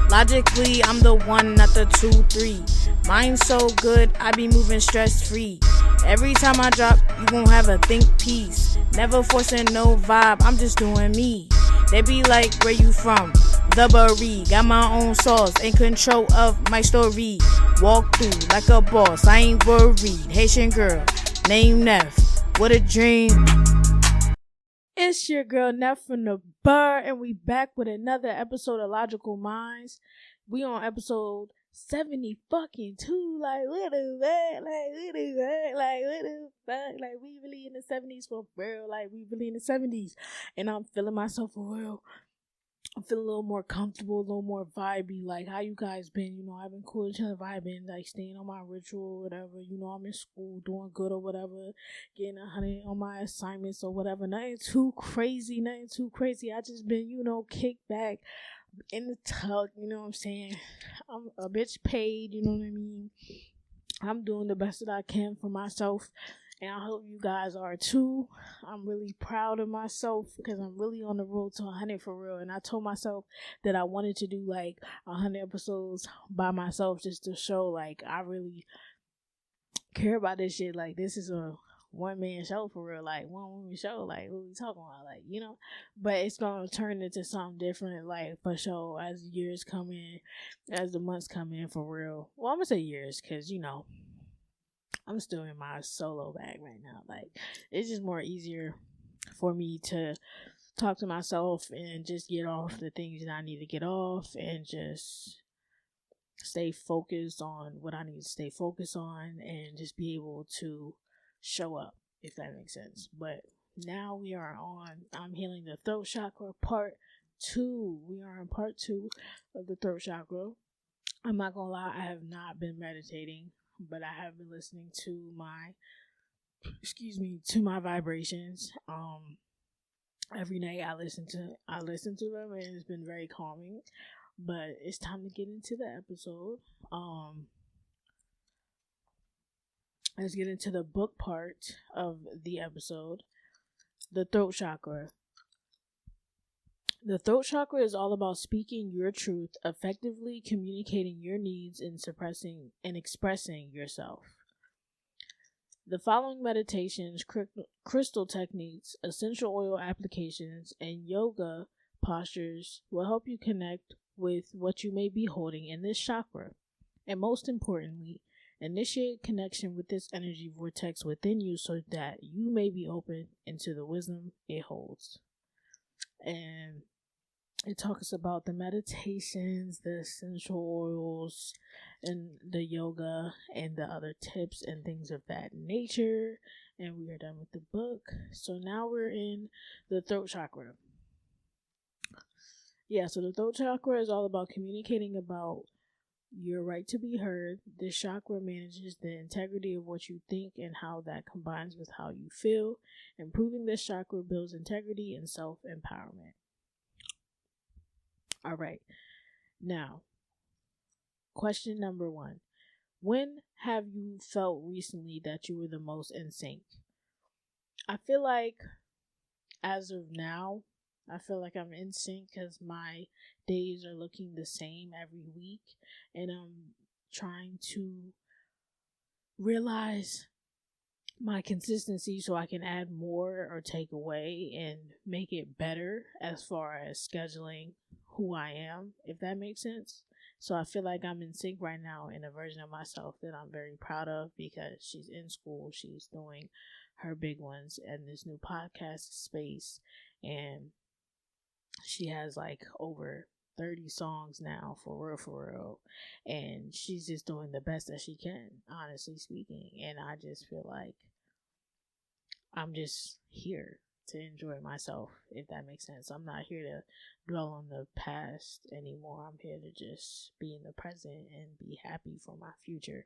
Logically, I'm the one, not the 2, 3. Mine's so good, I be moving stress-free. Every time I drop, you won't have a think piece. Never forcing no vibe, I'm just doing me. They be like, where you from? The Bury. Got my own sauce, in control of my story. Walk through like a boss, I ain't worried. Haitian girl, name Neff. What a dream. It's your girl Neff from the Burr, and we back with another episode of Logical Minds. We on episode 72. Like, what the fuck? Like, we really in the 70s for real. Like, we really in the 70s. And I'm feeling myself for real. I'm feeling a little more comfortable, a little more vibey. Like, how you guys been? You know, I've been cool, chilling, vibing, like staying on my ritual or whatever. You know, I'm in school, doing good or whatever, getting 100 on my assignments or whatever. Nothing too crazy. I just been, you know, kicked back in the tug. You know what I'm saying? I'm a bitch paid. You know what I mean? I'm doing the best that I can for myself. And I hope you guys are too. I'm really proud of myself because I'm really on the road to 100 for real. And I told myself that I wanted to do like 100 episodes by myself just to show like I really care about this shit. Like, this is a one-man show for real. Like, one-woman show. Like, what we talking about? Like, you know? But it's going to turn into something different, like, for sure, as the years come in, as the months come in for real. Well, I'm going to say years because, you know, I'm still in my solo bag right now. Like, it's just more easier for me to talk to myself and just get off the things that I need to get off and just stay focused on what I need to stay focused on and just be able to show up, if that makes sense. But now we are on I'm healing the throat chakra part 2. We are in part 2 of the throat chakra. I'm not gonna lie, I have not been meditating, but I have been listening to my vibrations. Every night I listen to them, and it's been very calming. But it's time to get into the episode. Let's get into the book part of the episode. The throat chakra. The throat chakra is all about speaking your truth, effectively communicating your needs, and suppressing and expressing yourself. The following meditations, crystal techniques, essential oil applications, and yoga postures will help you connect with what you may be holding in this chakra. And most importantly, initiate connection with this energy vortex within you so that you may be open into the wisdom it holds. And it talks about the meditations, the essential oils, and the yoga, and the other tips and things of that nature. And we are done with the book. So now we're in the throat chakra. Yeah, so the throat chakra is all about communicating about your right to be heard. This chakra manages the integrity of what you think and how that combines with how you feel. Improving this chakra builds integrity and self-empowerment. All right. Now, question number 1. When have you felt recently that you were the most in sync? I feel like as of now, I feel like I'm in sync because my days are looking the same every week, and I'm trying to realize my consistency so I can add more or take away and make it better as far as scheduling who I am, if that makes sense. So I feel like I'm in sync right now in a version of myself that I'm very proud of because she's in school, she's doing her big ones in this new podcast space, and she has like over 30 songs now, for real, and she's just doing the best that she can, honestly speaking. And I just feel like I'm just here to enjoy myself, if that makes sense. I'm not here to dwell on the past anymore. I'm here to just be in the present and be happy for my future.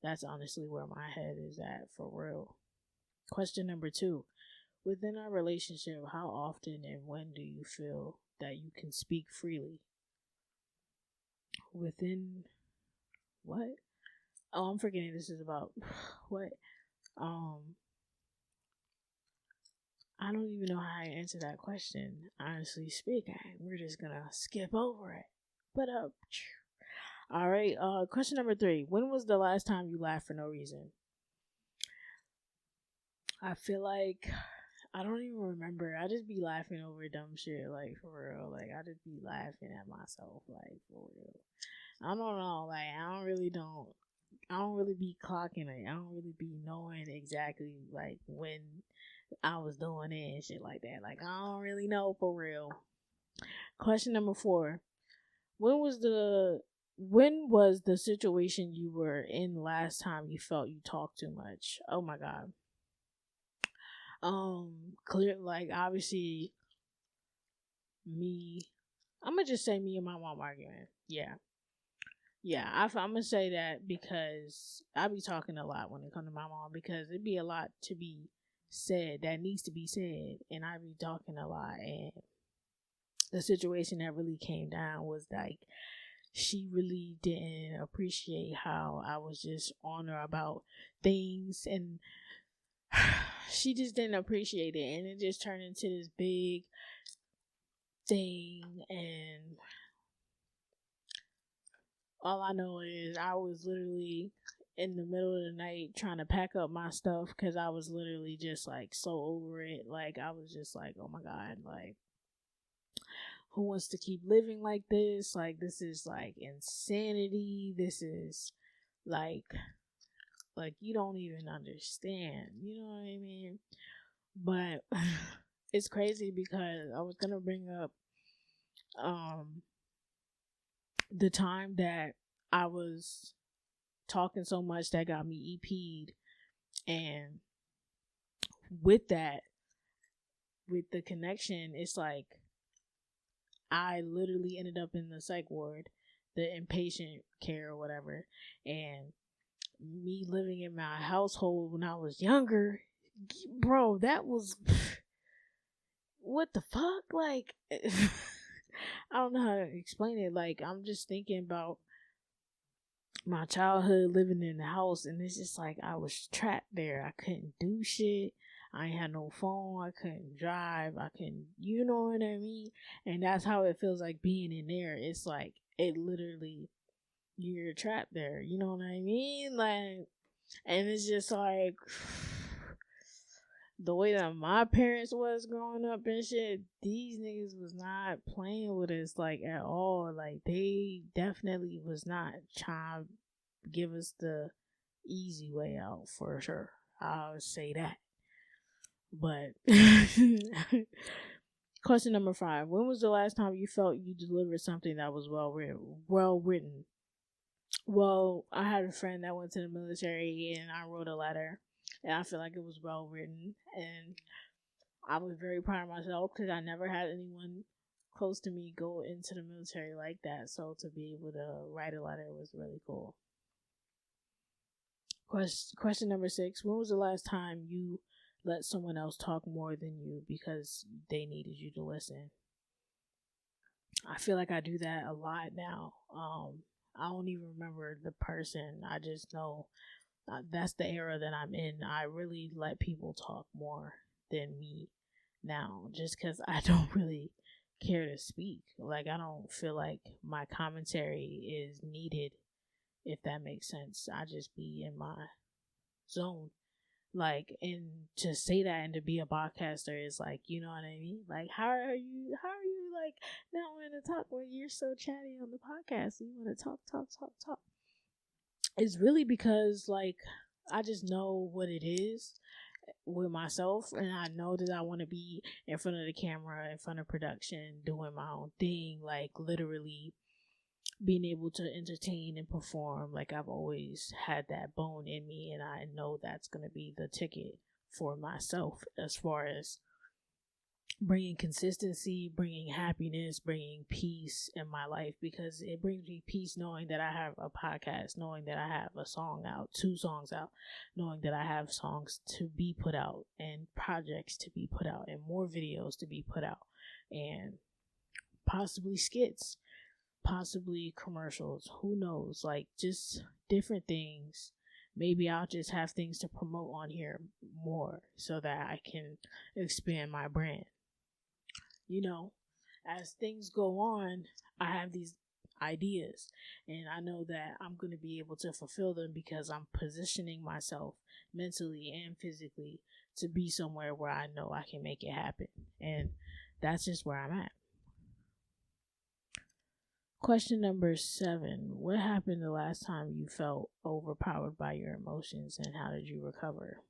That's honestly where my head is at, for real. Question number 2. Within our relationship, how often and when do you feel that you can speak freely? Within what? Oh, I'm forgetting this is about what? I don't even know how to answer that question, honestly speaking. We're just gonna skip over it. it up. All right. Question number 3. When was the last time you laughed for no reason? I feel like I don't even remember. I just be laughing over dumb shit, like for real. Like I just be laughing at myself, like for real. I don't know. Like I don't really be clocking it. I don't really be knowing exactly like when I was doing it and shit like that. Like I don't really know for real. Question number 4. When was the situation you were in last time you felt you talked too much? Oh my god. Clear, like obviously me. I'm gonna just say me and my mom arguing. Yeah. I'm gonna say that because I be talking a lot when it comes to my mom, because it be a lot to be said that needs to be said, and I be talking a lot. And the situation that really came down was like she really didn't appreciate how I was just on her about things, and she just didn't appreciate it, and it just turned into this big thing. And all I know is I was literally in the middle of the night trying to pack up my stuff because I was literally just like so over it. Like I was just like, oh my god, like who wants to keep living like this? Like this is like insanity. This is like you don't even understand. You know what I mean? But it's crazy because I was gonna bring up the time that I was talking so much that got me EP'd, and with that, with the connection, it's like I literally ended up in the psych ward, the inpatient care or whatever, and me living in my household when I was younger, bro, that was what the fuck? Like I don't know how to explain it. Like I'm just thinking about my childhood living in the house, and it's just like I was trapped there. I couldn't do shit. I ain't had no phone. I couldn't drive. I couldn't, you know what I mean? And that's how it feels like being in there. It's like it literally, you're trapped there. You know what I mean? Like, and it's just like the way that my parents was growing up and shit, these niggas was not playing with us like at all. Like they definitely was not trying to give us the easy way out for sure. I would say that. But question number 5: when was the last time you felt you delivered something that was well written? Well, I had a friend that went to the military, and I wrote a letter, and I feel like it was well written, and I was very proud of myself because I never had anyone close to me go into the military like that. So to be able to write a letter was really cool. Question number 6: when was the last time you let someone else talk more than you because they needed you to listen? I feel like I do that a lot now. I don't even remember the person. I just know that's the era that I'm in. I really let people talk more than me now, just because I don't really care to speak. Like, I don't feel like my commentary is needed, if that makes sense. I just be in my zone. Like, and to say that and to be a podcaster is like, you know what I mean? Like, how are you like not wanting to talk when you're so chatty on the podcast? You want to talk. It's really because like I just know what it is with myself, and I know that I want to be in front of the camera, in front of production, doing my own thing, like literally being able to entertain and perform. Like I've always had that bone in me, and I know that's going to be the ticket for myself as far as bringing consistency, bringing happiness, bringing peace in my life, because it brings me peace knowing that I have a podcast, knowing that I have a song out, 2 songs out, knowing that I have songs to be put out and projects to be put out and more videos to be put out and possibly skits, possibly commercials, who knows, like just different things. Maybe I'll just have things to promote on here more so that I can expand my brand. You know, as things go on, I have these ideas, and I know that I'm going to be able to fulfill them because I'm positioning myself mentally and physically to be somewhere where I know I can make it happen. And that's just where I'm at. Question number 7. What happened the last time you felt overpowered by your emotions, and how did you recover?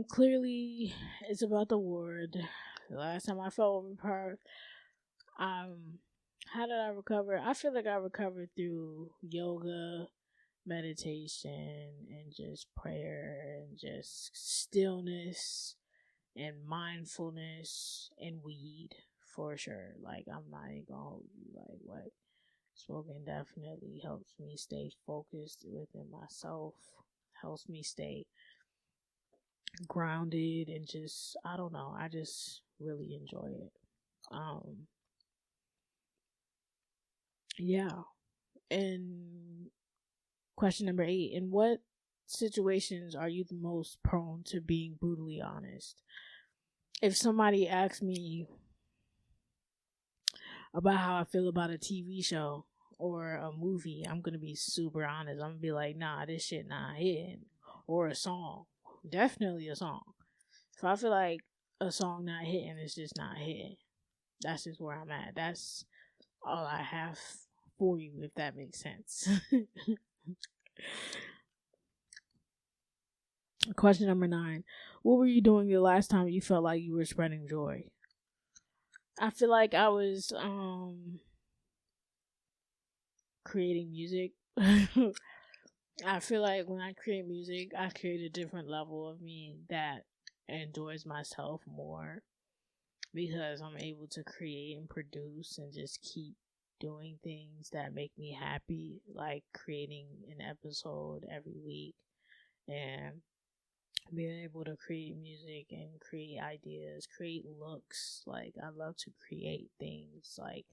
Clearly it's about the word. The last time I felt overpowered, how did I recover? I feel like I recovered through yoga, meditation, and just prayer, and just stillness and mindfulness and weed, for sure. Like, I'm not even gonna hold you. Like, what? Smoking definitely helps me stay focused within myself, helps me stay grounded, and just, I don't know, I just really enjoy it. Yeah. And question number 8. In what situations are you the most prone to being brutally honest? If somebody asks me about how I feel about a TV show or a movie, I'm going to be super honest. I'm going to be like, nah, this shit not hitting. Or a song. Definitely a song. If I feel like a song not hitting, it's just not hitting. That's just where I'm at. That's all I have for you, if that makes sense. Question number 9. What were you doing the last time you felt like you were spreading joy? I feel like I was creating music. I feel like when I create music, I create a different level of me that enjoys myself more, because I'm able to create and produce and just keep doing things that make me happy, like creating an episode every week and being able to create music and create ideas, create looks. Like, I love to create things. Like,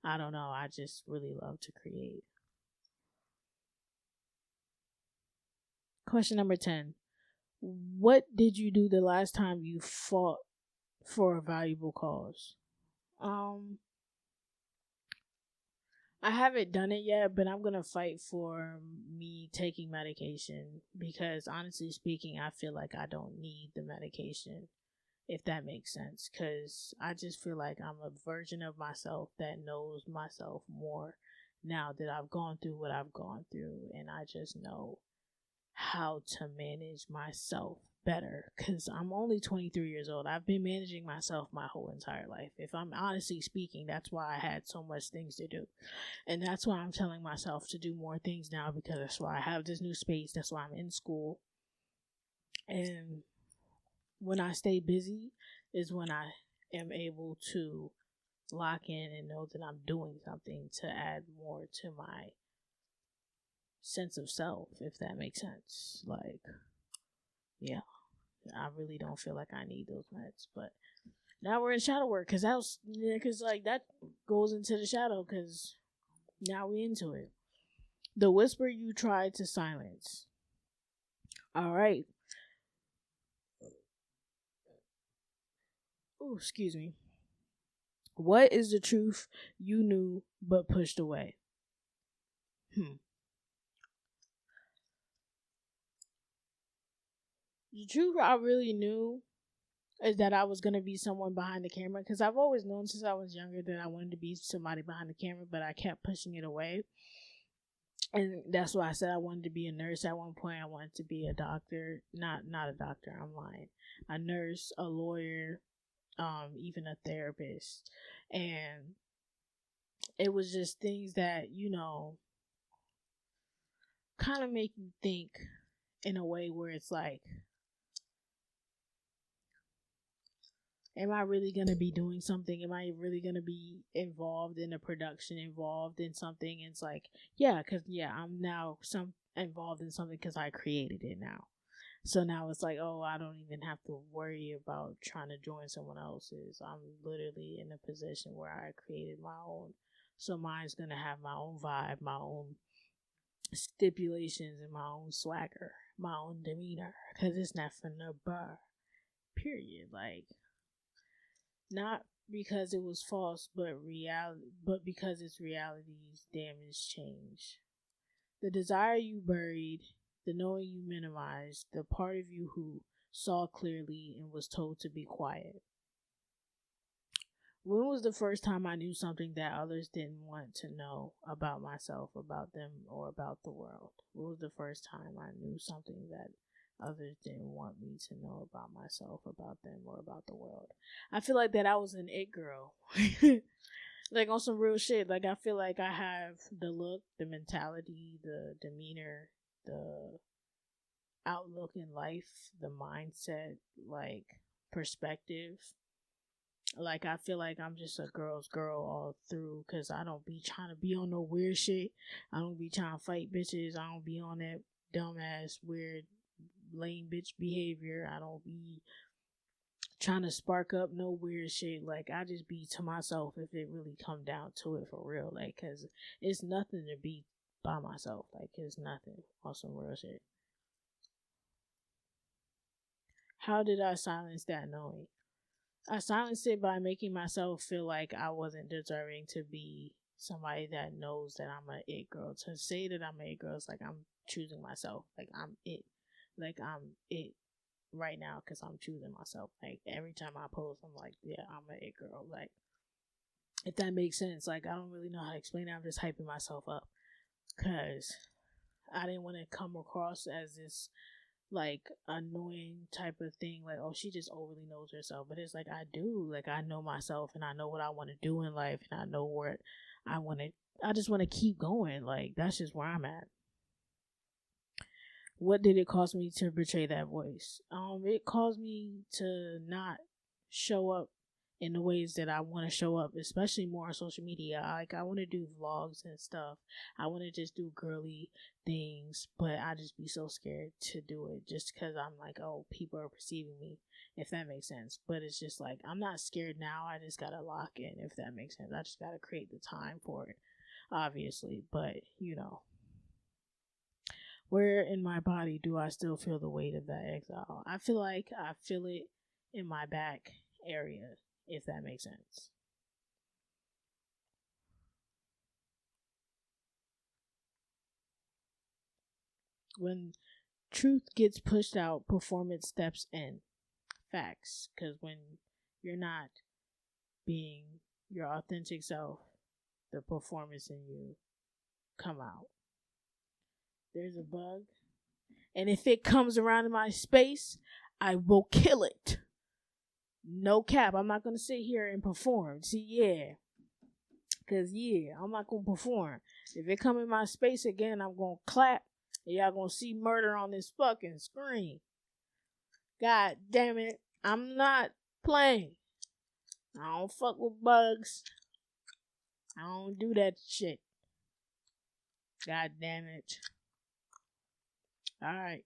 I don't know, I just really love to create. Question number 10. What did you do the last time you fought for a valuable cause? I haven't done it yet, but I'm going to fight for me taking medication, because honestly speaking, I feel like I don't need the medication, if that makes sense, because I just feel like I'm a version of myself that knows myself more now that I've gone through what I've gone through, and I just know how to manage myself better, because I'm only 23 years old. I've been managing myself my whole entire life. If I'm honestly speaking, that's why I had so much things to do, and that's why I'm telling myself to do more things now, because that's why I have this new space. That's why I'm in school, and when I stay busy is when I am able to lock in and know that I'm doing something to add more to my sense of self, if that makes sense. Like, yeah, I really don't feel like I need those meds. But now we're in shadow work, because that goes into the shadow, because now we into it. The whisper you tried to silence. All right. Oh, excuse me. What is the truth you knew but pushed away? The truth I really knew is that I was going to be someone behind the camera, because I've always known since I was younger that I wanted to be somebody behind the camera, but I kept pushing it away. And that's why I said I wanted to be a nurse at one point. I wanted to be a doctor. Not a doctor, I'm lying. A nurse, a lawyer, even a therapist. And it was just things that, kind of make you think in a way where it's like, am I really going to be doing something? Am I really going to be involved in a production, involved in something? And it's like, I'm now involved in something because I created it now. So now it's like, oh, I don't even have to worry about trying to join someone else's. I'm literally in a position where I created my own. So mine's going to have my own vibe, my own stipulations, and my own swagger, my own demeanor, because it's not from the bar. Period. Like, not because it was false, but because its reality's damage change. The desire you buried, the knowing you minimized, the part of you who saw clearly and was told to be quiet. When was the first time I knew something that others didn't want to know about myself, about them, or about the world? When was the first time I knew something that others didn't want me to know about myself, about them, or about the world? I feel like that I was an it girl. Like on some real shit. Like I feel like I have the look, the mentality, the demeanor, the outlook in life, the mindset, like perspective. Like I feel like I'm just a girl's girl all through, because I don't be trying to be on no weird shit. I don't be trying to fight bitches. I don't be on that dumbass weird lame bitch behavior. I don't be trying to spark up no weird shit. Like I just be to myself if it really come down to it, for real. Like, cause it's nothing to be by myself. Like it's nothing on some real shit. How did I silence that knowing? I silenced it by making myself feel like I wasn't deserving to be somebody that knows that I'm an it girl. To say that I'm an it girl is like I'm choosing myself. Like I'm it. Like I'm it right now because I'm choosing myself. Like every time I post, I'm like, yeah, I'm an it girl. Like, if that makes sense. Like I don't really know how to explain it. I'm just hyping myself up because I didn't want to come across as this like annoying type of thing, like, oh, she just overly knows herself. But it's like I do. Like I know myself and I know what I want to do in life and I know what I want to. I just want to keep going. Like that's just where I'm at. What did it cost me to betray that voice? It caused me to not show up in the ways that I want to show up, especially more on social media. I want to do vlogs and stuff. I want to just do girly things, but I just be so scared to do it just because I'm like, oh, people are perceiving me, if that makes sense. But it's just like, I'm not scared now. I just got to lock in, if that makes sense. I just got to create the time for it, obviously. But, where in my body do I still feel the weight of that exile? I feel like I feel it in my back area, if that makes sense. When truth gets pushed out, performance steps in. Facts. Because when you're not being your authentic self, the performance in you come out. There's a bug. And if it comes around in my space, I will kill it. No cap. I'm not going to sit here and perform. See, yeah. Because, yeah, I'm not going to perform. If it come in my space again, I'm going to clap. And y'all going to see murder on this fucking screen. God damn it. I'm not playing. I don't fuck with bugs. I don't do that shit. God damn it. Alright.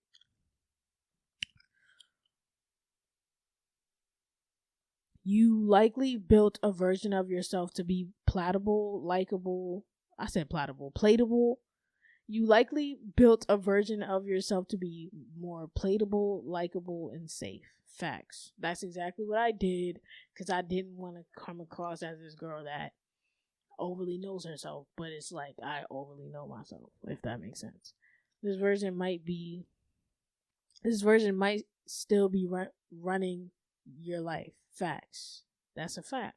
You likely built a version of yourself to be platable, likable. I said platable. You likely built a version of yourself to be more platable, likable, and safe. Facts. That's exactly what I did because I didn't want to come across as this girl that overly knows herself, but it's like I overly know myself, if that makes sense. This version might still be running your life. Facts. That's a fact.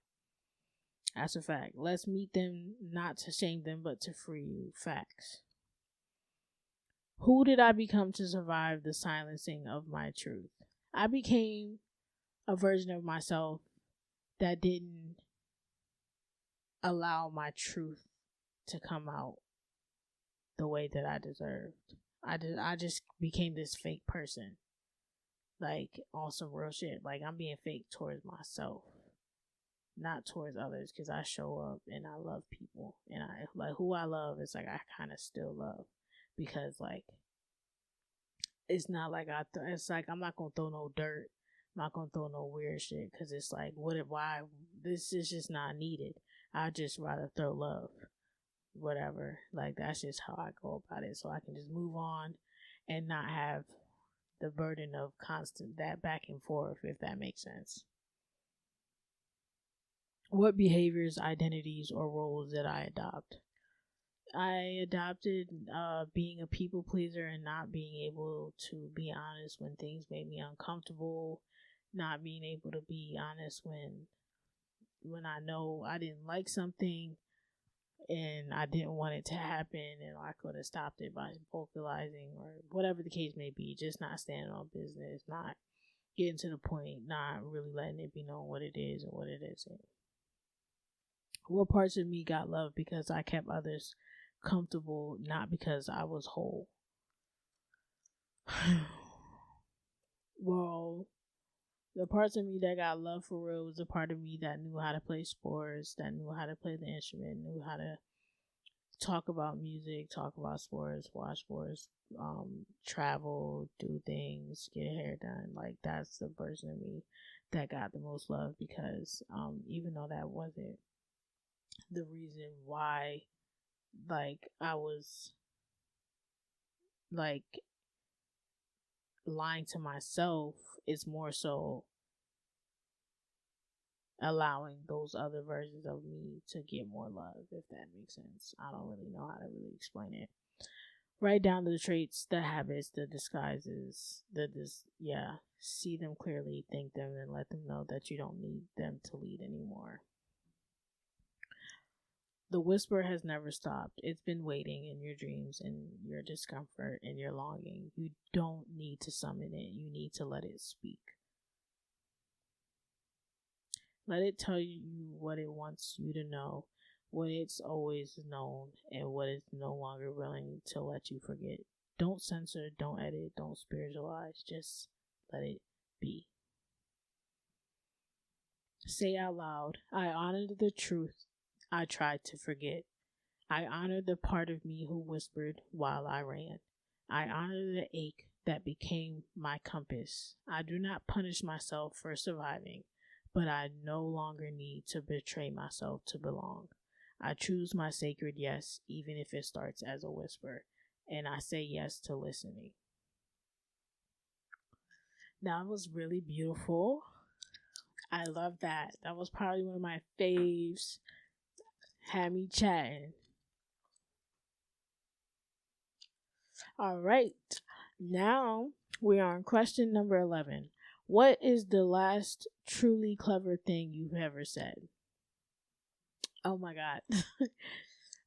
That's a fact. Let's meet them not to shame them, but to free you. Facts. Who did I become to survive the silencing of my truth? I became a version of myself that didn't allow my truth to come out the way that I deserved. I just became this fake person. Like, on some real shit. Like, I'm being fake towards myself, not towards others, because I show up and I love people. And I, like, who I love is, like, I kind of still love. Because, like, it's not like it's like, I'm not going to throw no dirt. I'm not going to throw no weird shit. Because it's like, why? This is just not needed. I'd just rather throw love. Whatever. Like, that's just how I go about it. So I can just move on and not have the burden of constant that back and forth, if that makes sense. What behaviors, identities, or roles did I adopt? I adopted being a people pleaser and not being able to be honest when things made me uncomfortable, not being able to be honest when I know I didn't like something and I didn't want it to happen, and I could have stopped it by vocalizing or whatever the case may be, just not standing on business, not getting to the point, not really letting it be known what it is and what it isn't. What parts of me got love because I kept others comfortable, not because I was whole? Well, the parts of me that got love for real was the part of me that knew how to play sports, that knew how to play the instrument, knew how to talk about music, talk about sports, watch sports, travel, do things, get hair done. Like, that's the version of me that got the most love because even though that wasn't the reason why, like, I was like lying to myself, it's more so allowing those other versions of me to get more love, if that makes sense. I don't really know how to really explain it. Write down the traits, the habits, the disguises, see them clearly, thank them, and let them know that you don't need them to lead anymore. The whisper has never stopped. It's been waiting in your dreams and your discomfort and your longing. You don't need to summon it. You need to let it speak. Let it tell you what it wants you to know, what it's always known, and what it's no longer willing to let you forget. Don't censor, don't edit, don't spiritualize. Just let it be. Say out loud, I honored the truth I tried to forget. I honored the part of me who whispered while I ran. I honor the ache that became my compass. I do not punish myself for surviving, but I no longer need to betray myself to belong. I choose my sacred yes, even if it starts as a whisper, and I say yes to listening. That was really beautiful. I love that. That was probably one of my faves. Had me chatting. All right. Now we are on question number 11. What is the last truly clever thing you've ever said? Oh my God.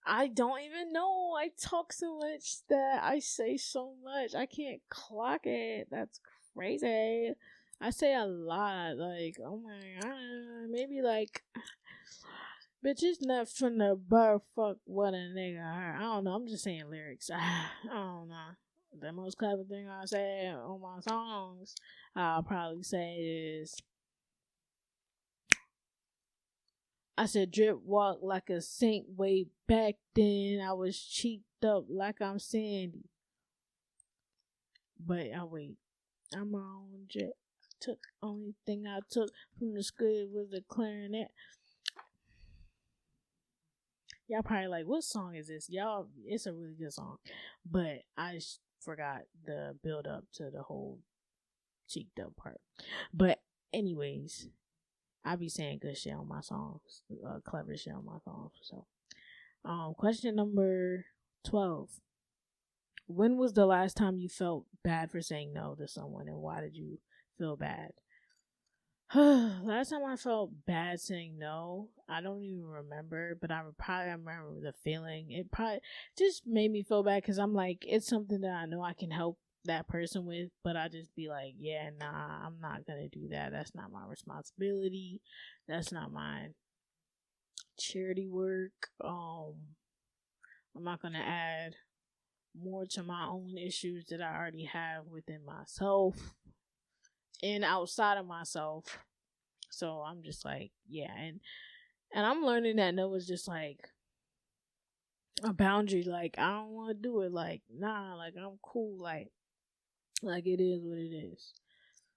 I don't even know. I talk so much that I say so much. I can't clock it. That's crazy. I say a lot. Like, oh my God. Maybe like, bitch, it's not from the bar. Fuck what a nigga heard. I don't know. I'm just saying lyrics. I don't know. The most clever thing I say on my songs, I'll probably say is, I said drip walk like a saint way back then. I was cheeked up like I'm Sandy. But I wait. I'm my own drip. Only thing I took from the school was the clarinet. Y'all probably like, what song is this? Y'all, it's a really good song. But I forgot the build up to the whole cheeked up part. But anyways, I be saying good shit on my songs, clever shit on my songs. So, question number 12. When was the last time you felt bad for saying no to someone, and why did you feel bad? Last time I felt bad saying no, I don't even remember, but I remember the feeling. It probably just made me feel bad because I'm like, it's something that I know I can help that person with, but I just be like, yeah, nah, I'm not gonna do that. That's not my responsibility. That's not my charity work. I'm not gonna add more to my own issues that I already have within myself and outside of myself. So I'm just like, yeah, and I'm learning that no is just like a boundary. Like, I don't want to do it. Like, nah, like I'm cool. Like it is what it is.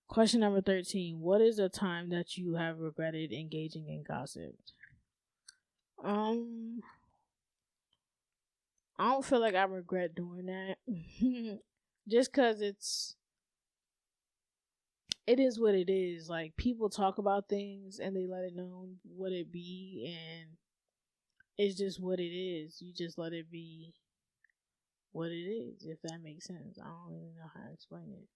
Question number 13. What is a time that you have regretted engaging in gossip? I don't feel like I regret doing that. Just cause it is what it is. Like, people talk about things and they let it know what it be, and it's just what it is. You just let it be what it is, if that makes sense. I don't really know how to explain it.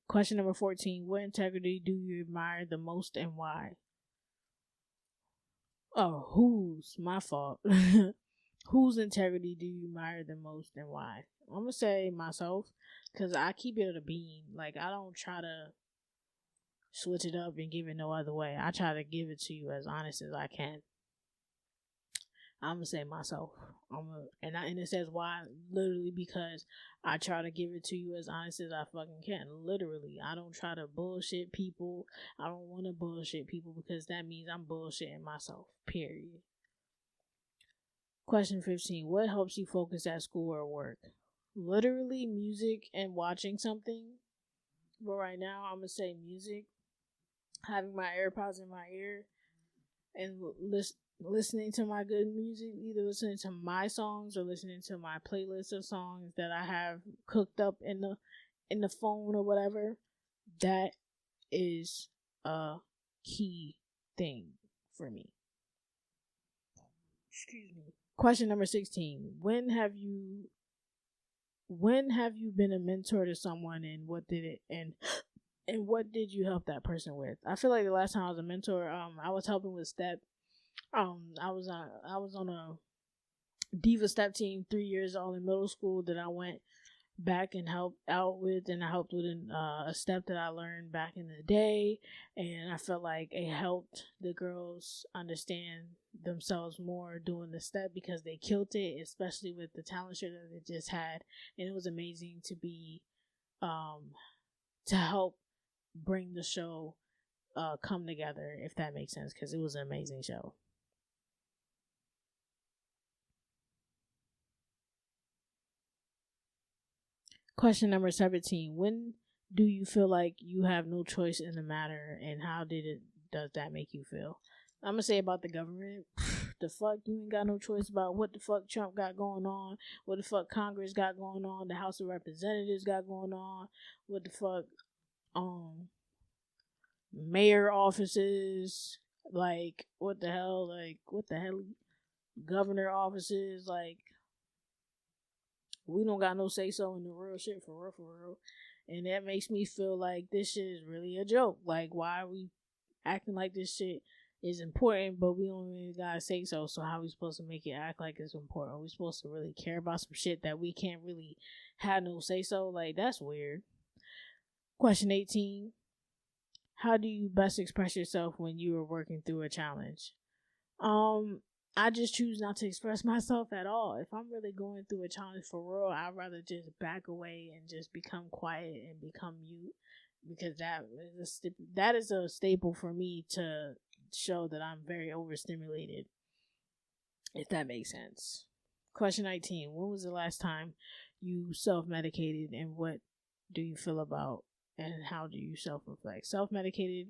Question number 14, what integrity do you admire the most and why? Oh, my fault. Whose integrity do you admire the most and why? I'm gonna say myself, because I keep it a beam. Like, I don't try to switch it up and give it no other way. I try to give it to you as honest as I can. I'm gonna say myself. And it says why, literally because I try to give it to you as honest as I fucking can. Literally, I don't try to bullshit people. I don't want to bullshit people, because that means I'm bullshitting myself. Period. Question 15. What helps you focus at school or work? Literally, music and watching something. But right now, I'm gonna say music. Having my AirPods in my ear and listening to my good music, either listening to my songs or listening to my playlist of songs that I have cooked up in the phone or whatever. That is a key thing for me. Excuse me. Question number 16. When have you been a mentor to someone, and what did you help that person with? I feel like the last time I was a mentor, I was helping with step. I was on a diva step team 3 years old in middle school that I went back and helped out with, and I helped with a step that I learned back in the day, and I felt like it helped the girls understand themselves more doing the step, because they killed it, especially with the talent show that they just had, and it was amazing to be to help bring the show come together, if that makes sense, because it was an amazing show. Question number 17. When do you feel like you have no choice in the matter, and how does that make you feel? I'm gonna say about the government. The fuck, you ain't got no choice about what the fuck Trump got going on, what the fuck Congress got going on, the House of Representatives got going on, what the fuck mayor offices, like what the hell, governor offices, like, we don't got no say so in the real shit, for real. And that makes me feel like this shit is really a joke. Like, why are we acting like this shit is important, but we don't really gotta say so? So how are we supposed to make it act like it's important? Are we supposed to really care about some shit that we can't really have no say so? Like, that's weird. Question 18. How do you best express yourself when you are working through a challenge? I just choose not to express myself at all. If I'm really going through a challenge for real, I'd rather just back away and just become quiet and become mute, because that is a staple for me to show that I'm very overstimulated, if that makes sense. Question 19. When was the last time you self-medicated, and what do you feel about, and how do you self-reflect? Self-medicated,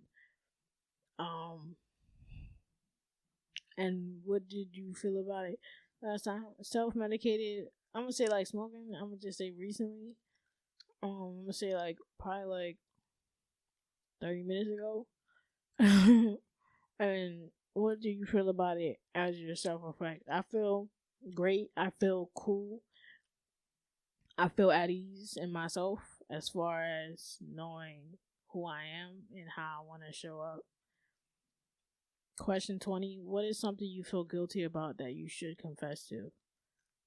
and what did you feel about it last time? Self-medicated, I'm gonna say like smoking. I'm gonna just say recently. I'm gonna say like probably like 30 minutes ago. And what do you feel about it as your self-reflect? I feel great. I feel cool. I feel at ease in myself, as far as knowing who I am and how I want to show up. Question 20. What is something you feel guilty about that you should confess to?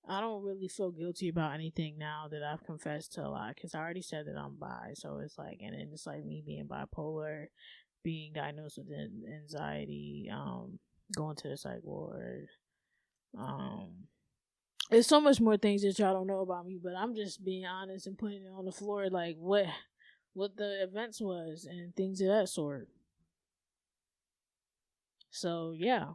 I don't really feel guilty about anything now that I've confessed to a lot, because I already said that I'm bi. So it's like, and then it's like me being bipolar, being diagnosed with anxiety, going to the psych ward. There's so much more things that y'all don't know about me, but I'm just being honest and putting it on the floor, like what the events was and things of that sort. So yeah.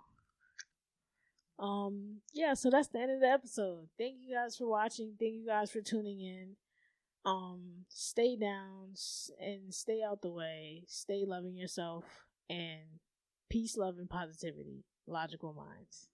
So that's the end of the episode. Thank you guys for watching. Thank you guys for tuning in. Stay down and stay out the way. Stay loving yourself, and peace, love, and positivity. Logical Minds.